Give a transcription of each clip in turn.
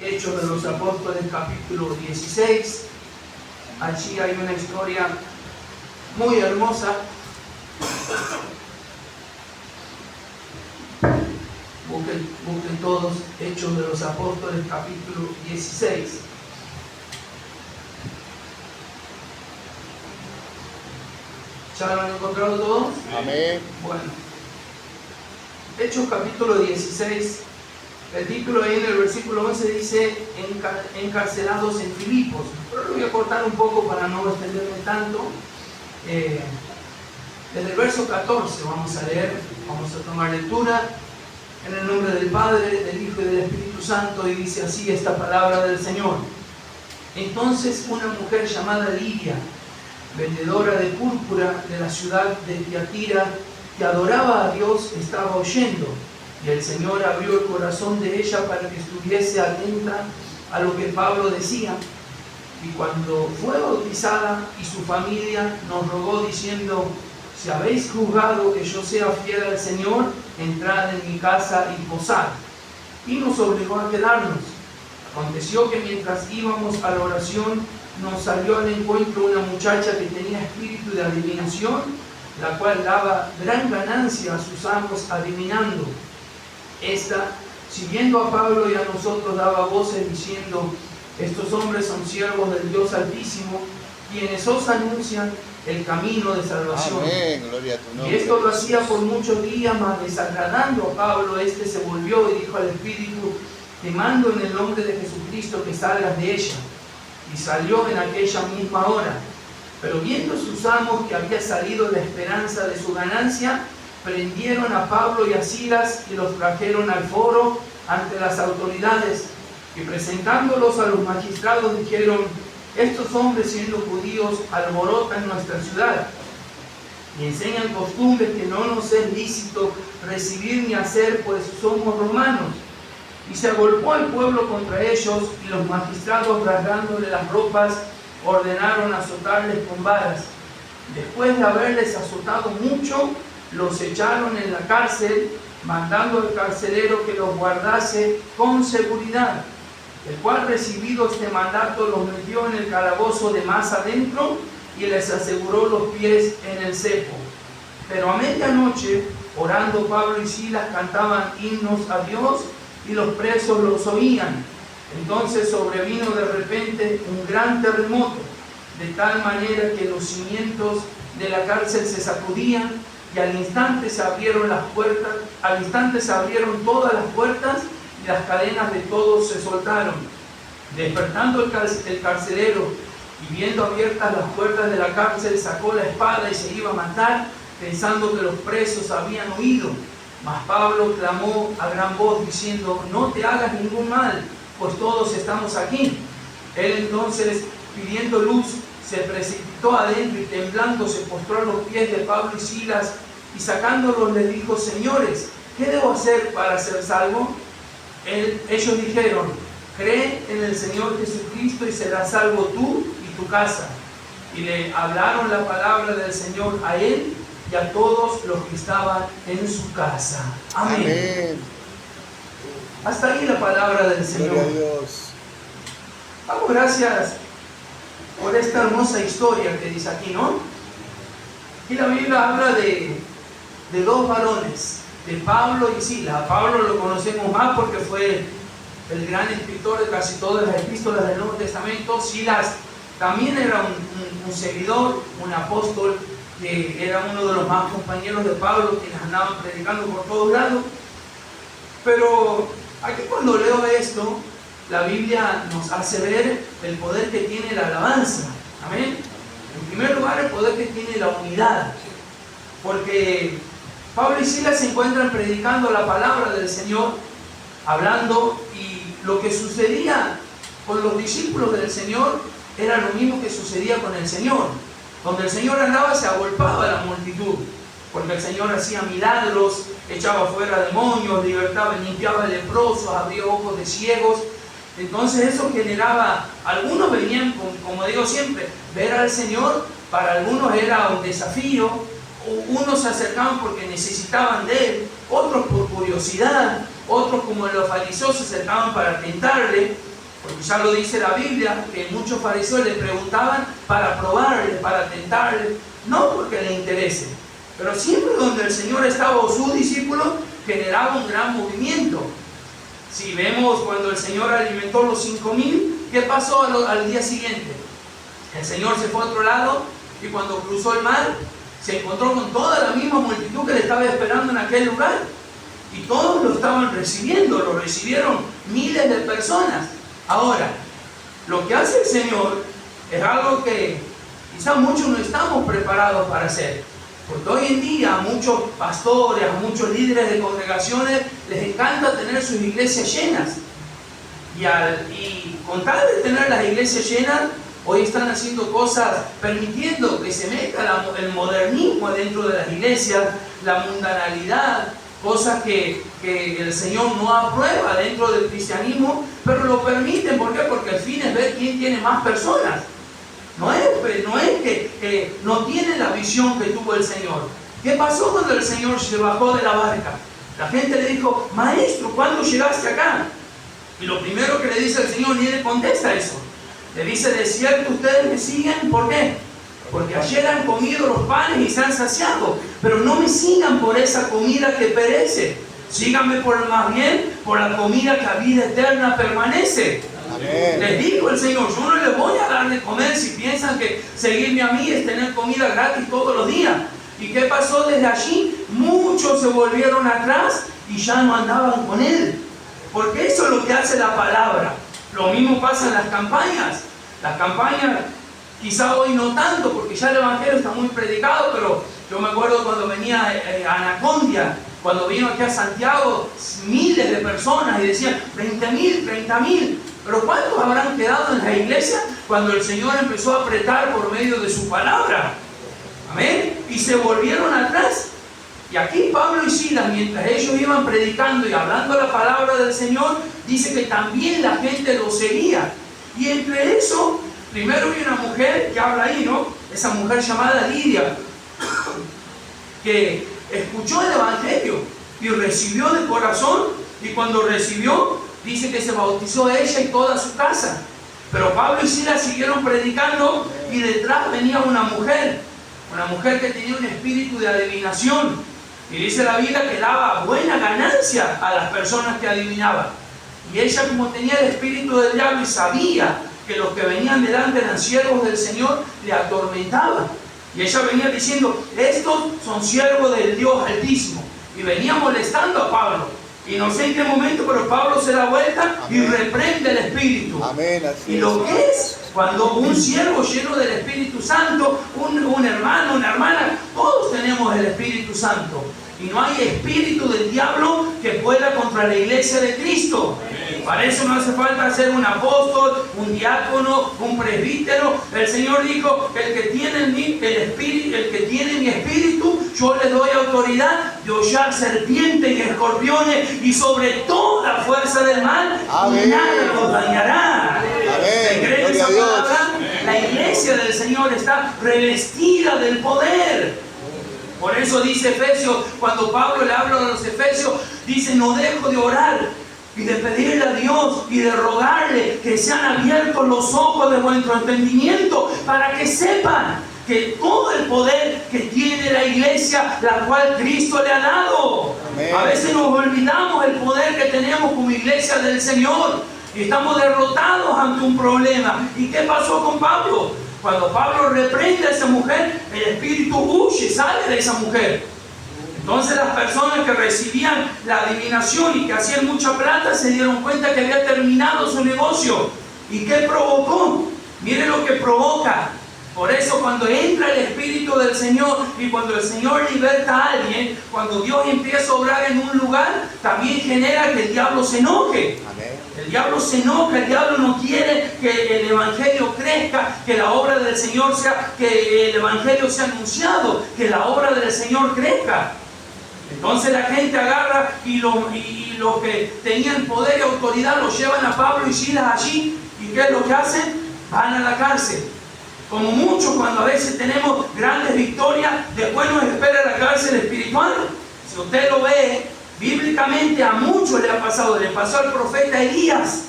Hechos de los Apóstoles, capítulo 16. Allí hay una historia muy hermosa. Busquen todos Hechos de los Apóstoles, capítulo 16. ¿Ya lo han encontrado todos? Amén. Bueno, Hechos capítulo 16. El título ahí en el versículo 11 dice encarcelados en Filipos, pero lo voy a cortar un poco para no extenderme tanto. Desde el verso 14 vamos a leer, vamos a tomar lectura en el nombre del Padre, del Hijo y del Espíritu Santo, y dice así esta palabra del Señor. Entonces una mujer llamada Lidia, vendedora de púrpura de la ciudad de Tiatira, que adoraba a Dios, estaba oyendo. Y el Señor abrió el corazón de ella para que estuviese atenta a lo que Pablo decía. Y cuando fue bautizada y su familia nos rogó diciendo: si habéis juzgado que yo sea fiel al Señor, entrad en mi casa y posad. Y nos obligó a quedarnos. Aconteció que mientras íbamos a la oración, nos salió al encuentro una muchacha que tenía espíritu de adivinación, la cual daba gran ganancia a sus amos adivinando. Esta, siguiendo a Pablo y a nosotros, daba voces diciendo: estos hombres son siervos del Dios Altísimo, quienes os anuncian el camino de salvación. Amén. Gloria a tu nombre. Y esto lo hacía por muchos días, mas desagradando a Pablo, este se volvió y dijo al Espíritu: te mando en el nombre de Jesucristo que salgas de ella. Y salió en aquella misma hora. Pero viendo sus amos que había salido la esperanza de su ganancia, prendieron a Pablo y a Silas y los trajeron al foro ante las autoridades, y presentándolos a los magistrados dijeron: estos hombres, siendo judíos, alborotan nuestra ciudad y enseñan costumbres que no nos es lícito recibir ni hacer, pues somos romanos. Y se agolpó el pueblo contra ellos, y los magistrados, rasgándole las ropas, ordenaron azotarles con varas. Después de haberles azotado mucho, los echaron en la cárcel, mandando al carcelero que los guardase con seguridad, el cual, recibido este mandato, los metió en el calabozo de más adentro y les aseguró los pies en el cepo. Pero a medianoche, orando, Pablo y Silas cantaban himnos a Dios, y los presos los oían. Entonces sobrevino de repente un gran terremoto, de tal manera que los cimientos de la cárcel se sacudían, y al instante se abrieron las puertas, al instante se abrieron todas las puertas, y las cadenas de todos se soltaron. Despertando el carcelero, y viendo abiertas las puertas de la cárcel, sacó la espada y se iba a matar, pensando que los presos habían huido. Mas Pablo clamó a gran voz diciendo: no te hagas ningún mal, pues todos estamos aquí. Él entonces, pidiendo luz, se precipitó adentro y temblando se postró a los pies de Pablo y Silas, y sacándolos les dijo: señores, ¿qué debo hacer para ser salvo? Ellos dijeron: cree en el Señor Jesucristo y serás salvo tú y tu casa. Y le hablaron la palabra del Señor a él y a todos los que estaban en su casa. Amén. Amén. Hasta ahí la palabra del Señor. Gloria a Dios. Damos gracias por esta hermosa historia que dice aquí, ¿no? Aquí la Biblia habla de dos varones, de Pablo y Silas. A Pablo lo conocemos más porque fue el gran escritor de casi todas las epístolas del Nuevo Testamento. Silas también era un seguidor, un apóstol, que era uno de los más compañeros de Pablo, que andaban predicando por todos lados. Pero aquí, cuando leo esto, la Biblia nos hace ver el poder que tiene la alabanza. Amén. En primer lugar, el poder que tiene la unidad. Porque Pablo y Silas se encuentran predicando la palabra del Señor, hablando, y lo que sucedía con los discípulos del Señor era lo mismo que sucedía con el Señor. Donde el Señor andaba, se agolpaba la multitud, porque el Señor hacía milagros, echaba fuera demonios, libertaba y limpiaba leprosos, abría ojos de ciegos. Entonces eso generaba, algunos venían, como digo siempre, ver al Señor para algunos era un desafío, unos se acercaban porque necesitaban de Él, otros por curiosidad, otros como los fariseos se acercaban para tentarle, porque ya lo dice la Biblia, que muchos fariseos le preguntaban para probarle, para tentarle, no porque le interese, pero siempre donde el Señor estaba o sus discípulos generaba un gran movimiento. Si vemos cuando el Señor alimentó los 5,000, ¿qué pasó al día siguiente? El Señor se fue a otro lado y cuando cruzó el mar se encontró con toda la misma multitud que le estaba esperando en aquel lugar, y todos lo estaban recibiendo, lo recibieron miles de personas. Ahora, lo que hace el Señor es algo que quizá muchos no estamos preparados para hacer, porque hoy en día a muchos pastores, a muchos líderes de congregaciones les encanta tener sus iglesias llenas, y con tal de tener las iglesias llenas, hoy están haciendo cosas permitiendo que se meta el modernismo dentro de las iglesias, la mundanalidad, cosas que el Señor no aprueba dentro del cristianismo, pero lo permiten. ¿Por qué? Porque el fin es ver quién tiene más personas. No es que no tiene la visión que tuvo el Señor. ¿Qué pasó cuando el Señor se bajó de la barca? La gente le dijo: maestro, ¿cuándo llegaste acá? Y lo primero que le dice el Señor, ni le contesta eso. Le dice: de cierto ustedes me siguen, ¿por qué? Porque ayer han comido los panes y se han saciado, pero no me sigan por esa comida que perece. Síganme más bien por la comida que a vida eterna permanece. Amén. Les dijo el Señor: yo no les voy a dar de comer si piensan que seguirme a mí es tener comida gratis todos los días. ¿Y qué pasó desde allí? Muchos se volvieron atrás y ya no andaban con Él. Porque eso es lo que hace la palabra. Lo mismo pasa en las campañas. Las campañas, quizá hoy no tanto, porque ya el Evangelio está muy predicado, pero yo me acuerdo cuando venía a Anacondia, cuando vino aquí a Santiago, miles de personas y decían 20,000, 30,000. Pero ¿cuántos habrán quedado en la iglesia cuando el Señor empezó a apretar por medio de su palabra? Amén. Y se volvieron atrás. Y aquí Pablo y Silas, mientras ellos iban predicando y hablando la palabra del Señor, dice que también la gente lo seguía. Y entre eso, primero hay una mujer que habla ahí, ¿no? Esa mujer llamada Lidia, que escuchó el Evangelio y recibió de corazón, y cuando recibió, dice que se bautizó ella y toda su casa. Pero Pablo y Silas siguieron predicando, y detrás venía una mujer que tenía un espíritu de adivinación, y dice la Biblia que daba buena ganancia a las personas que adivinaban. Y ella, como tenía el espíritu del diablo y sabía que los que venían delante eran siervos del Señor, le atormentaban. Y ella venía diciendo: estos son siervos del Dios Altísimo. Y venía molestando a Pablo. Y no sé en qué momento, pero Pablo se da vuelta y reprende el espíritu. Amén, así y lo que es cuando un siervo lleno del Espíritu Santo, un hermano, una hermana, todos tenemos el Espíritu Santo. Y no hay espíritu del diablo que pueda contra la iglesia de Cristo. Para eso no hace falta ser un apóstol, un diácono, un presbítero. El Señor dijo: el que tiene mi espíritu, yo le doy autoridad de hollar serpientes y escorpiones y sobre toda fuerza del mal, y nada los dañará. ¿Creen esa palabra? La iglesia del Señor está revestida del poder. Por eso dice Efesios, cuando Pablo le habla a los Efesios, dice: no dejo de orar y de pedirle a Dios y de rogarle que sean abiertos los ojos de vuestro entendimiento, para que sepan que todo el poder que tiene la iglesia, la cual Cristo le ha dado. Amén. A veces nos olvidamos el poder que tenemos como iglesia del Señor y estamos derrotados ante un problema. ¿Y qué pasó con Pablo? Cuando Pablo reprende a esa mujer, el espíritu huye, sale de esa mujer. Entonces las personas que recibían la adivinación y que hacían mucha plata se dieron cuenta que había terminado su negocio. ¿Y qué provocó? Miren lo que provoca. Por eso cuando entra el Espíritu del Señor y cuando el Señor liberta a alguien, cuando Dios empieza a obrar en un lugar, también genera que el diablo se enoje. Amén. El diablo se enoja, el diablo no quiere que el Evangelio crezca, que la obra del Señor sea, que el Evangelio sea anunciado, que la obra del Señor crezca. Entonces la gente agarra y los que tenían poder y autoridad los llevan a Pablo y Silas allí. ¿Y qué es lo que hacen? Van a la cárcel. Como muchos, cuando a veces tenemos grandes victorias, después nos espera la cárcel espiritual. Si usted lo ve, Bíblicamente a muchos le ha pasado. Le pasó al profeta Elías.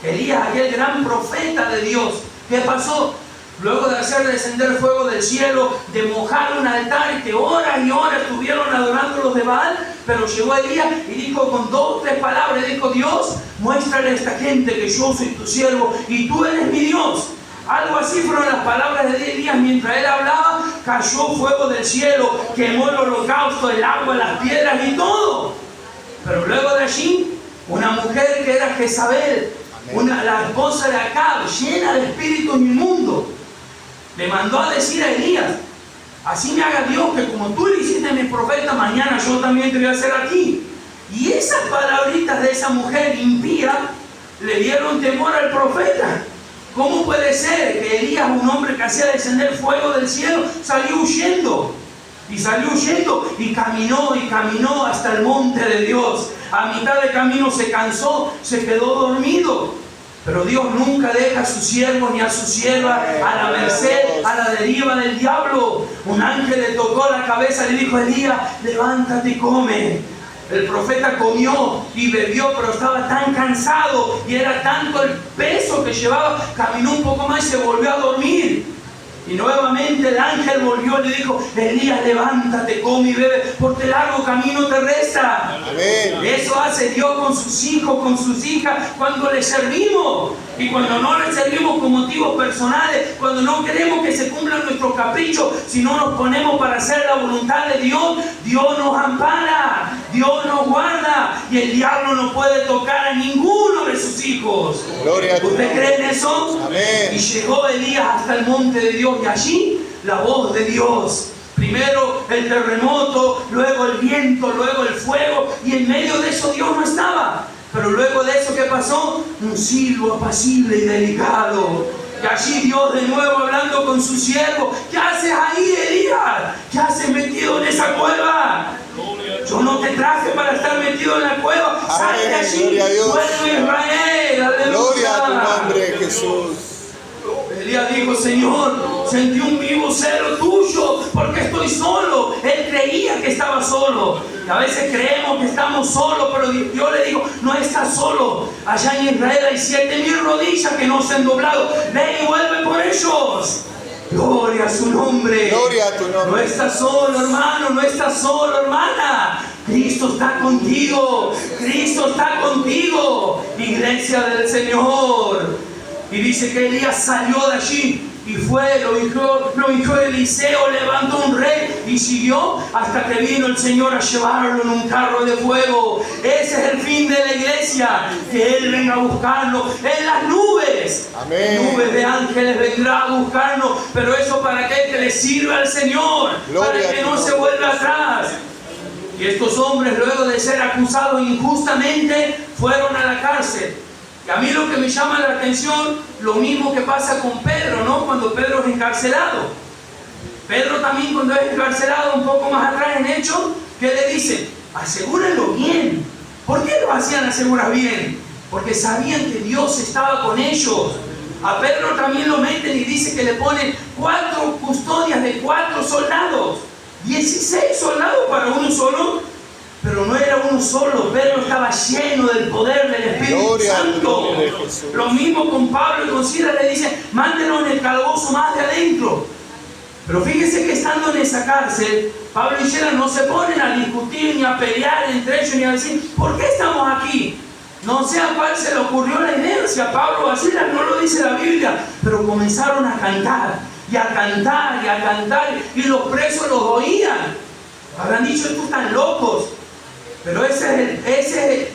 Elías, aquel gran profeta de Dios. ¿Qué pasó? Luego de hacer descender fuego del cielo, de mojar un altar, que horas y horas estuvieron adorando los de Baal, pero llegó Elías y dijo con 2 o 3 palabras, dijo: Dios, muéstrale a esta gente que yo soy tu siervo y tú eres mi Dios. Algo así fueron las palabras de Elías. Mientras él hablaba, cayó fuego del cielo, quemó el holocausto, el agua, las piedras y todo. Pero luego de allí, una mujer que era Jezabel, la esposa de Acab, llena de espíritus inmundos, le mandó a decir a Elías: así me haga Dios que como tú le hiciste a mi profeta, mañana yo también te voy a hacer a ti. Y esas palabritas de esa mujer impía le dieron temor al profeta. ¿Cómo puede ser que Elías, un hombre que hacía descender fuego del cielo, salió huyendo? Y salió huyendo y caminó hasta el monte de Dios. A mitad de camino se cansó, se quedó dormido. Pero Dios nunca deja a sus siervos ni a su sierva a la merced, a la deriva del diablo. Un ángel le tocó la cabeza y le dijo: Elías, levántate y come. El profeta comió y bebió, pero estaba tan cansado y era tanto el peso que llevaba, caminó un poco más y se volvió a dormir. Y nuevamente el ángel volvió y le dijo: Elías, levántate, come y bebe, porque largo camino te resta. Amén. Eso hace Dios con sus hijos, con sus hijas, cuando le servimos. Y cuando no le servimos con motivos personales, cuando no queremos que se cumplan nuestros caprichos, si no nos ponemos para hacer la voluntad de Dios, Dios nos ampara, Dios nos guarda, y el diablo no puede tocar a ninguno de sus hijos. Gloria a Dios. ¿Usted cree en eso? Amén. Y llegó Elías hasta el monte de Dios, y allí la voz de Dios. Primero el terremoto, luego el viento, luego el fuego, y en medio de eso Dios no estaba. Pero luego de eso, ¿qué pasó? Un silbo apacible y delicado. Y allí Dios de nuevo hablando con su siervo: ¿qué haces ahí, Elías? ¿Qué haces metido en esa cueva? Yo no te traje para estar metido en la cueva. Sal de allí, vuelve Israel. Aleluya. Gloria a tu nombre, Jesús. Elías dijo: Señor, sentí un vivo celo tuyo porque estoy solo. Él creía que estaba solo. Y a veces creemos que estamos solos, pero Dios le dijo: no estás solo. Allá en Israel hay 7,000 rodillas que no se han doblado. Ven y vuelve por ellos. Gloria a su nombre. Gloria a tu nombre. No estás solo, hermano, no estás solo, hermana. Cristo está contigo. Cristo está contigo. Iglesia del Señor. Y dice que Elías salió de allí y fue, lo hizo Eliseo, levantó un rey y siguió hasta que vino el Señor a llevarlo en un carro de fuego. Ese es el fin de la iglesia, que Él venga a buscarnos en las nubes. Amén. Nubes de ángeles vendrá a buscarnos, pero eso para aquel que le sirva al Señor, gloria, para que no se vuelva atrás. Y estos hombres, luego de ser acusados injustamente, fueron a la cárcel. Y a mí lo que me llama la atención, lo mismo que pasa con Pedro, ¿no? Cuando Pedro es encarcelado. Pedro también, cuando es encarcelado, un poco más atrás en Hechos, ¿qué le dicen? Asegúrenlo bien. ¿Por qué lo hacían asegurar bien? Porque sabían que Dios estaba con ellos. A Pedro también lo meten y dice que le ponen 4 custodias de 4 soldados. 16 soldados para uno solo. Pero no era uno solo, Pedro estaba lleno del poder del Espíritu Santo. Lo mismo con Pablo y con Silas, le dicen: mándenos en el calabozo más de adentro. Pero fíjense que estando en esa cárcel, Pablo y Silas no se ponen a discutir ni a pelear entre ellos ni a decir: ¿por qué estamos aquí? No sé a cuál se le ocurrió la idea, si a Pablo o a Silas, no lo dice la Biblia, pero comenzaron a cantar y a cantar y a cantar, y los presos los oían. Habrán dicho: estos están locos. Pero ese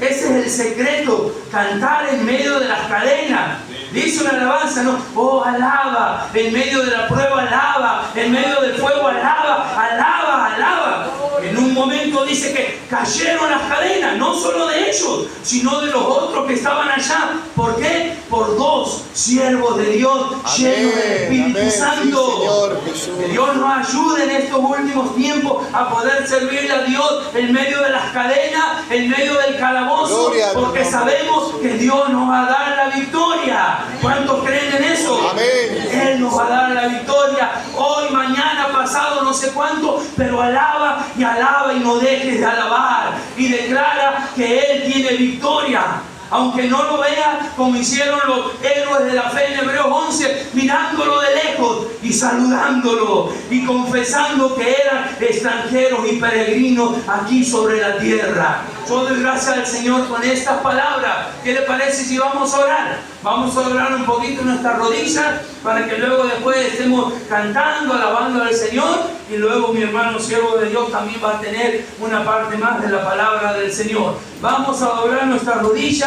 es el secreto, cantar en medio de las cadenas. Dice una alabanza, ¿no? Oh, alaba, en medio de la prueba alaba, en medio del fuego alaba, alaba, alaba. En un momento dice que cayeron las cadenas, no solo de ellos, sino de los otros que estaban allá. ¿Por qué? Por 2 siervos de Dios llenos del Espíritu Santo. Sí, que Dios nos ayude en estos últimos tiempos a poder servirle a Dios en medio de las cadenas, en medio del calabozo, porque sabemos que Dios nos va a dar la victoria. ¿Cuántos creen en eso? Amén. Él nos va a dar la victoria hoy, mañana, pasado. pasado no sé cuánto, pero alaba y no dejes de alabar. Y declara que Él tiene victoria. Aunque no lo vea como hicieron los héroes de la fe en Hebreos 11, mirándolo de lejos y saludándolo y confesando que eran extranjeros y peregrinos aquí sobre la tierra. Yo doy gracias al Señor con estas palabras. ¿Qué le parece si vamos a orar? Vamos a orar un poquito en nuestras rodillas para que luego después estemos cantando, alabando al Señor, y luego mi hermano siervo de Dios también va a tener una parte más de la palabra del Señor. Vamos a doblar nuestras rodillas